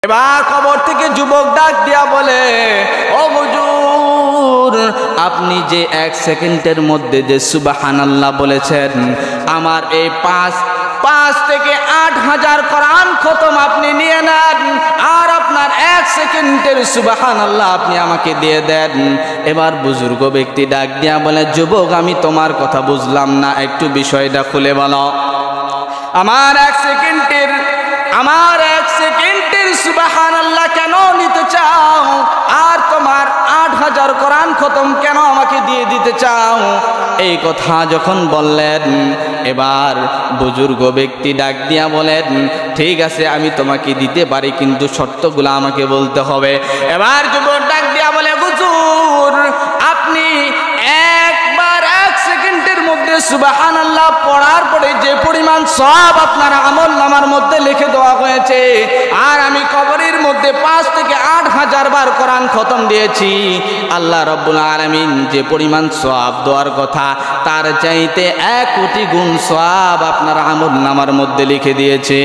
এবার কবর থেকে যুবক ডাক দিয়া বলে, ও হুজুর, আপনি যে 1 সেকেন্ডের মধ্যে যে সুবহানাল্লাহ বলেছেন, আমার এই 5 থেকে 8,000 কোরআন খতম আপনি নিয়ে নেন, আর আপনার 1 সেকেন্ডের সুবহানাল্লাহ আপনি আমাকে দিয়ে দেন। এবার বুজুর্গ ব্যক্তি ডাক দিয়া বলে, যুবক, আমি তোমার কথা বুঝলাম না, একটু বিষয়টা খুলে বলো। আমার 1 সেকেন্ডের সুবহানাল্লাহ কেন নিতে চাও, আর তোমার 8,000 কোরআন খতম কেন আমাকে দিয়ে দিতে চাও? এই কথা যখন বললেন, এবার বুজুর্গ ব্যক্তি ডাক দিয়া বলেন, ঠিক আছে, আমি তোমাকে দিতে পারি, কিন্তু শর্তগুলো আমাকে বলতে হবে। এবার যুবক ডাক দিয়া বলে, হুজুর, আপনি একবার 1 সেকেন্ডের মধ্যে সুবহানাল্লাহ পড়ার পরে যে পরিমাণ সওয়াব আপনার আমলনামার মধ্যে লিখে দেওয়া হয়েছে, আর আমি কবরের মধ্যে 5 থেকে 8,000 বার কোরআন খতম দিয়েছি, আল্লাহ রাব্বুল আলামিন যে পরিমাণ সওয়াব দেওয়ার কথা, তার চাইতে 1 কোটি গুণ সওয়াব আপনার আমলনামার মধ্যে লিখে দিয়েছে।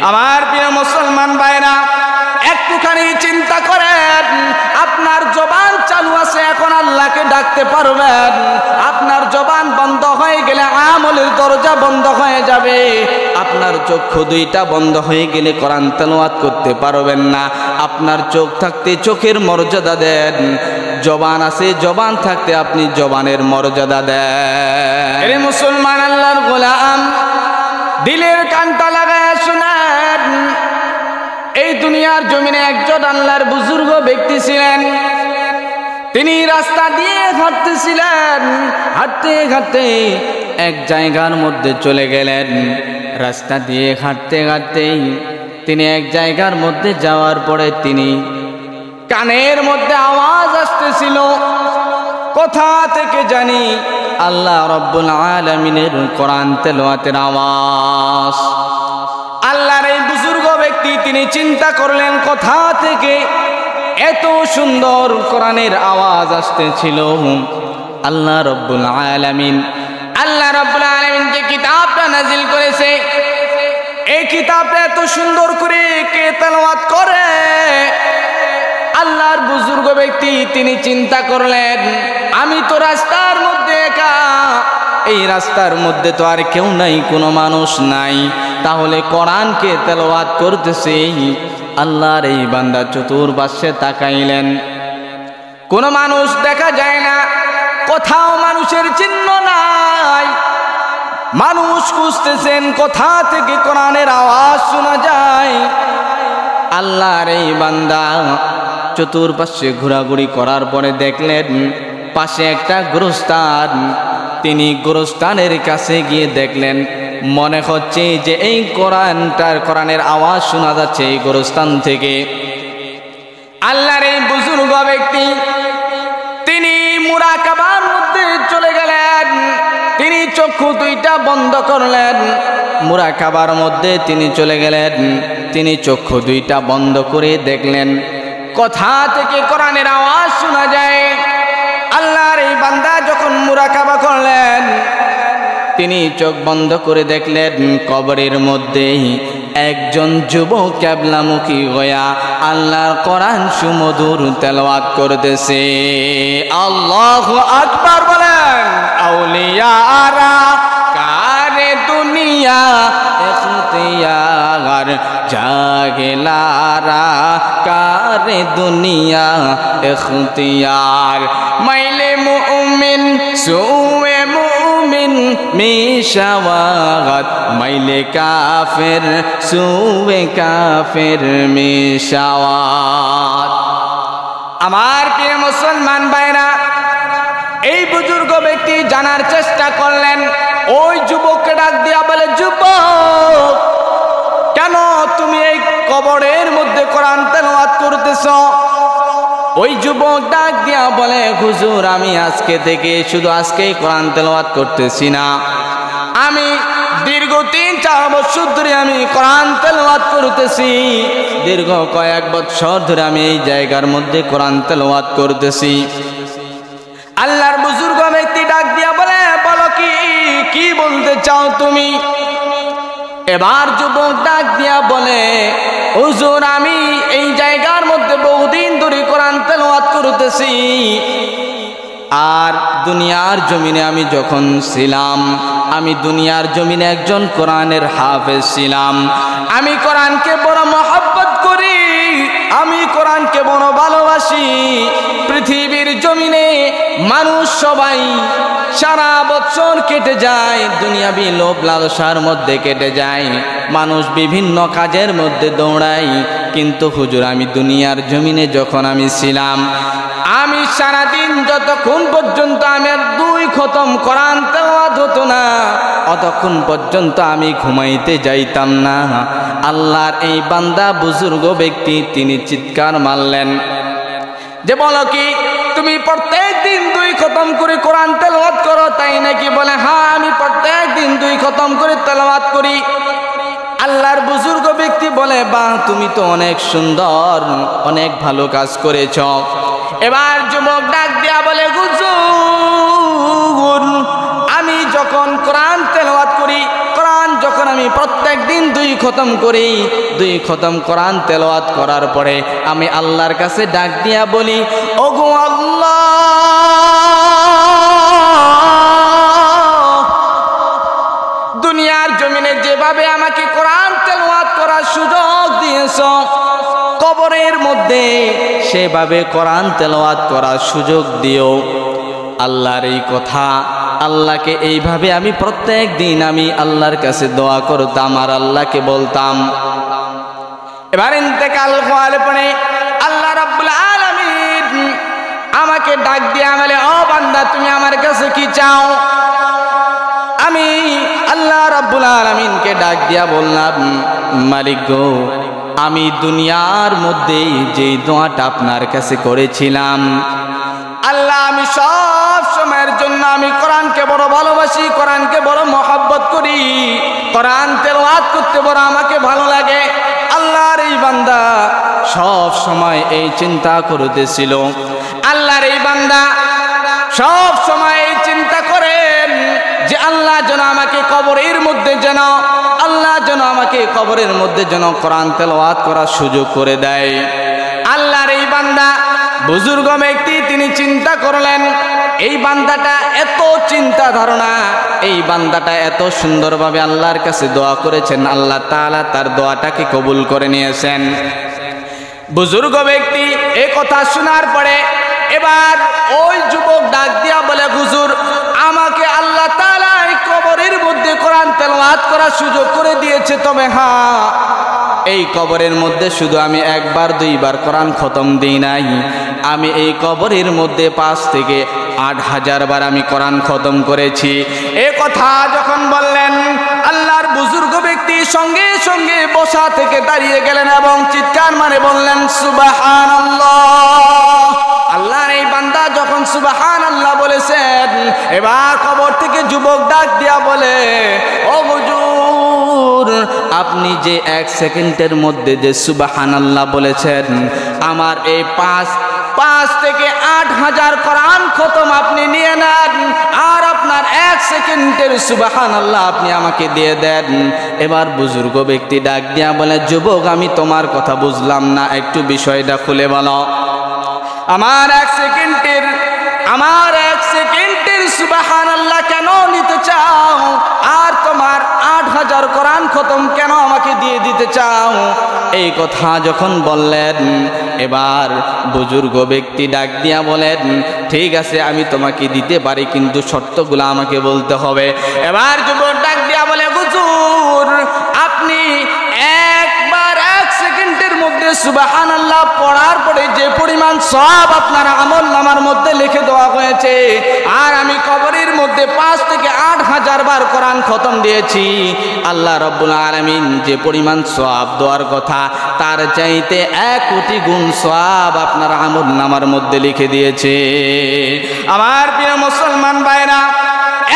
আমার প্রিয় মুসলমান ভাইরা, একটুখানি চিন্তা করেন, আপনার জবান চালু আছে, এখন আল্লাহকে ডাকতে পারবেন। আপনার জবান বন্ধ হয়ে গেলে আমলের দরজা বন্ধ হয়ে যাবে। আপনার চক্ষু 2টা বন্ধ হয়ে গেলে কোরআন তেলাওয়াত করতে পারবেন না। আপনার চোখ থাকতে চোখের মর্যাদা দেন, জবান আছে, জবান থাকতে আপনি জবানের মর্যাদা দেন। এরে মুসলমান, আল্লাহর গোলাম, দিলের কানটা লাগায় শুনেন, এই দুনিয়ার জমিনে একজন আল্লাহর বুজুর্গ ব্যক্তি ছিলেন। তিনি রাস্তা দিয়ে হাঁটতেছিলেন, হাঁটতে হাঁটতে এক জায়গার মধ্যে চলে গেলেন। রাস্তা দিয়ে হাঁটতে হাঁটতেই তিনি এক জায়গার মধ্যে যাওয়ার পরে তিনি কানের মধ্যে আওয়াজ আসতেছিল, কোথা থেকে জানি আল্লাহ রাব্বুল আলামিনের কোরআন তেলাওয়াতের আওয়াজ। আল্লাহর এই বুজুর্গ ব্যক্তি তিনি চিন্তা করলেন, কোথা থেকে এত সুন্দর কোরআনের আওয়াজ আসতেছিল। আল্লাহ রাব্বুল আলামিন যে কিতাবটা নাজিল করেছে, এই কিতাবটা এত সুন্দর করে কে তেলাওয়াত করে? আল্লাহর বুজুর্গ ব্যক্তি তিনি চিন্তা করলেন, আমি তো রাস্তার মধ্যে একা, এই রাস্তার মধ্যে তো আর কেউ নাই, কোনো মানুষ নাই, তাহলে কোরআনকে তেলাওয়াত করতেছে। আল্লাহর এই বান্দা চতুর্পাশে তাকাইলেন, কোনো মানুষ দেখা যায় না, কোথাও মানুষের চিহ্ন নাই। মানুষ খুঁজতেছেন কোথা থেকে কোরআনের আওয়াজ শোনা যায়। আল্লাহর এই বান্দা চতুর্পাশে ঘোরাঘুরি করার পরে দেখলেন পাশে একটা গোরস্থান। তিনি গোরস্থানের কাছে গিয়ে দেখলেন, মনে হচ্ছে যে এই কোরআনের আওয়াজ শোনা যাচ্ছে এই গোরস্থান থেকে। আল্লাহর এই বুজুর্গ ব্যক্তি তিনি মুরাকাবার মধ্যে চলে গেলেন। তিনি চক্ষু 2টা বন্ধ করলেন, মুরাকাবার মধ্যে তিনি চলে গেলেন। তিনি চক্ষু 2টা বন্ধ করে দেখলেন কোথা থেকে কোরআনের আওয়াজ শোনা যায়। আল্লাহর এই বান্দা যখন মুরাকাবা করলেন, তিনি চোখ বন্ধ করে দেখলেন কবরের মধ্যে একজন যুবক কিবলামুখী হইয়া আল্লাহর কোরআন সুমধুর তেলাওয়াত করতেছে। আল্লাহু আকবার বলেন। আউলিয়ারা কারে দুনিয়া ইখতিয়ার, জাগেলারা কারে দুনিয়া ইখতিয়ার, মাইলে মুমিন সুয়ে মুমিন মিশাওয়াত, মাইলে কাফের সুয়ে কাফের মিশাওয়াত। আমার প্রিয় মুসলমান ভাইরা, এই বুজুর্গ ব্যক্তি জানার চেষ্টা করলেন। ওই যুবককে ডাক দিয়া বলে, যুবক, কেন তুমি এই কবরের মধ্যে কোরআন তেলাওয়াত করতেছ? ওই যুবক ডাক দিয়া বলে, হুজুর, আমি আজকে থেকে শুধু আজকেই কোরআন তেলাওয়াত করতেছি না, আমি দীর্ঘ 3-4 বছর ধরে আমি কোরআন তেলাওয়াত করতেছি। দীর্ঘ কয়েক বছর ধরে আমি এই জায়গার মধ্যে কোরআন তেলাওয়াত করতেছি। আল্লাহর বুজুর্গ ব্যক্তি ডাক দিয়া বলে, বলো কি বলতে চাও তুমি? এবার যুবক ডাক দিয়া বলে, হুজুর আমি এই জায়গার মধ্যে বহুদিন ধরে কোরআন তেলাওয়াত করতেছি, আর দুনিয়ার জমিনে আমি যখন ছিলাম, আমি দুনিয়ার জমিনে একজন কোরআনের হাফেজ ছিলাম। আমি কোরআনকে বড় মহব্বত করি, আমি কোরআনকে বড় ভালোবাসি। পৃথিবীর জমিনে মানুষ সবাই সারা বছর কেটে যায় দুনিয়াবি লোভ লালসার মধ্যে কেটে যায়, মানুষ বিভিন্ন কাজের মধ্যে দৌড়ায়। কিন্তু হুজুর আমি দুনিয়ার জমিনে যখন আমি ছিলাম, আমি সারাদিন যতক্ষণ পর্যন্ত আমার 2 খতম কোরআন তেলাওয়াত হতো না, অতক্ষণ পর্যন্ত আমি ঘুমাইতে যাইতাম না। আল্লাহর এই বান্দা বুজুর্গ ব্যক্তি তিনি চিৎকার মারলেন যে, বলো কি তুমি প্রত্যেক দিন 2 খতম করে কোরআন তেলাওয়াত করো তাই নাকি? বলে, হ্যাঁ আমি প্রত্যেক দিন 2 খতম করে তেলাওয়াত করি। আল্লাহর বুজুর্গ ব্যক্তি বলে, বাহ তুমি তো অনেক সুন্দর, অনেক ভালো কাজ করেছ। এবার যুবক ডাক দিয়া বলে, হুজুর আমি যখন কোরআন তেলাওয়াত করি, কোরআন যখন আমি প্রত্যেক দিন 2 খতম করি, 2 খতম কোরআন তেলাওয়াত করার পরে আমি আল্লাহর কাছে ডাক দিয়া বলি, ওগো আল্লাহ, দুনিয়ার জমিনে যেভাবে আমাকে কোরআন তেলাওয়াত করার সুযোগ দিয়েছ, কবরের মধ্যে সেভাবে কোরআন তেলাওয়াত করার সুযোগ দিও। আল্লাহর এই কথা, আল্লাহকে এইভাবে আমি প্রত্যেক দিন আমি আল্লাহর কাছে দোয়া করতাম আর আল্লাহকে বলতাম। এবার ইন্তেকাল হওয়ার পরে আল্লাহ রাব্বুল আলামিন আমাকে ডাক দিয়ে বলে, ও বান্দা তুমি আমার কাছে কি চাও? আমি আল্লাহ রাব্বুল আলামিনকে ডাক দিয়া বললাম, মালিক গো, আমি দুনিয়ার মধ্যে যে দোয়াটা আপনার কাছে করেছিলাম, আল্লাহ আমি সব সময়ের জন্য আমি কোরআনকে বড় ভালোবাসি, কোরআনকে বড় মহব্বত করি, কোরআন তেলাওয়াত করতে বড় আমাকে ভালো লাগে। আল্লাহর এই বান্দা সব সময় এই চিন্তা করতেছিল, আল্লাহর এই বান্দা সব সময় এই চিন্তা করেন যে আল্লাহ যেন আমাকে কবরের মধ্যে যেন আল্লাহ যেন আমাকে কবরের মধ্যে যেন কোরআন তেলাওয়াত করার সুযোগ করে দেয়। আল্লাহর এই বান্দা বুজুর্গ ব্যক্তি তিনি চিন্তা করলেন, এই বান্দাটা এত চিন্তা ধারণা, এই বান্দাটা এত সুন্দরভাবে আল্লাহর কাছে দোয়া করেছেন, আল্লাহ তাআলা তার দোয়াটাকে কবুল করে নিয়েছেন। বুজুর্গ ব্যক্তি এই কথা শোনার পরে এবার ওই যুবক ডাক দিয়া বলে, হুজুর আমাকে আল্লাহ তাআলা এই কবরের মধ্যে কোরআন তেলাওয়াত করার সুযোগ করে দিয়েছে, তবে হ্যাঁ এই কবরের মধ্যে শুধু আমি 1 বার 2 বার কোরআন খতম দিই নাই, আমি এই কবরের মধ্যে 5 থেকে 8,000 বার আমি কোরআন খতম করেছি। এ কথা যখন বললেন, আল্লাহর বুজুর্গ ব্যক্তি সঙ্গে সঙ্গে বসা থেকে দাঁড়িয়ে গেলেন এবং চিৎকার মারে বললেন, সুবহানাল্লাহ। আল্লাহর এই বান্দা যখন সুবহানাল্লাহ বলেছেন, এবার কবর থেকে যুবক ডাক দিয়া বলে, ও হুজুর আপনি যে 1 সেকেন্ডের মধ্যে যে সুবহানাল্লাহ বলেছেন, আমার এই 5 থেকে 8,000 কোরআন খতম আপনি নিয়ে নেন, আর আপনার 1 সেকেন্ডের সুবহানাল্লাহ আপনি আমাকে দিয়ে দেন। এবার বুজুর্গ ব্যক্তি ডাক দিয়া বলে, যুবক আমি তোমার কথা বুঝলাম না, একটু বিষয়টা খুলে বলো। আমার 1 সেকেন্ডের সুবহানাল্লাহ কেন নিতে চাও, আর তোমার 8,000 কোরআন খতম কেন আমাকে দিয়ে দিতে চাও? এই কথা যখন বললেন, এবার বুজুর্গ ব্যক্তি ডাক দিয়া বলেন, ঠিক আছে আমি তোমাকে দিতে পারি, কিন্তু শর্তগুলো আমাকে বলতে হবে। এবার যুবক ডাক দিয়া বলে, হুজুর আপনি 1 সেকেন্ডের মধ্যে সুবহানাল্লাহ পড়ার পরে যে পরিমাণ সওয়াব আপনার আমলনামার মধ্যে লিখে দেওয়া হয়েছে, আর আমি কবরের মধ্যে 5 থেকে 8,000 বার কোরআন খতম দিয়েছি, আল্লাহ রাব্বুল আলামিন যে পরিমাণ সওয়াব দেওয়ার কথা তার চাইতে 1 কোটি গুণ সওয়াব আপনার আমলনামার মধ্যে লিখে দিয়েছে। আমার প্রিয় মুসলমান ভাইরা,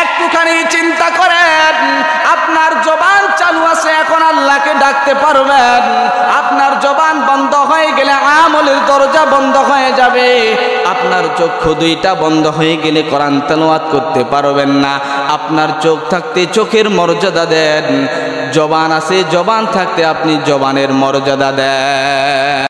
একটুখানি চিন্তা করেন, আপনার জবান চালু আছে, এখন আল্লাহকে ডাকতে পারবেন, আপনার জবান বন্ধ হয়ে গেলে আমলের দরজা বন্ধ হয়ে যাবে, আপনার চক্ষু 2টা বন্ধ হয়ে গেলে কোরআন তেলাওয়াত করতে পারবেন না। আপনার চোখ থাকতে চোখের মর্যাদা দেন, জবান আছে, জবান থাকতে আপনি জবানের মর্যাদা দেন।